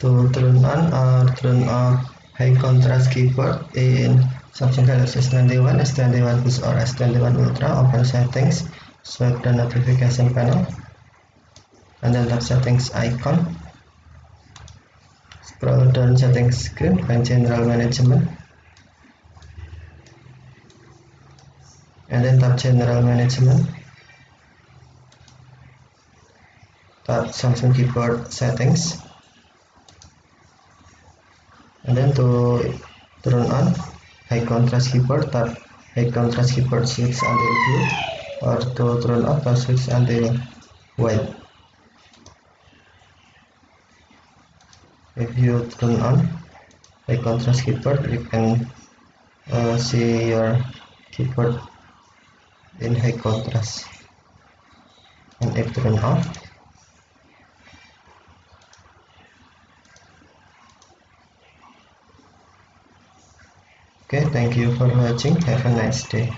To turn on or turn off high contrast keyboard in Samsung Galaxy S21, S21Plus or S21 Ultra, open settings, swipe the notification panel, and then tap settings icon. Scroll down settings screen, find general management, and then tap general management. Tap Samsung keyboard settings, and then to turn on high contrast keyboard, tap high contrast keyboard switch until blue, or to turn off, tap switch until white. If you turn on high contrast keyboard, you can see your keyboard in high contrast. And if turn off, okay, thank you for watching. Have a nice day.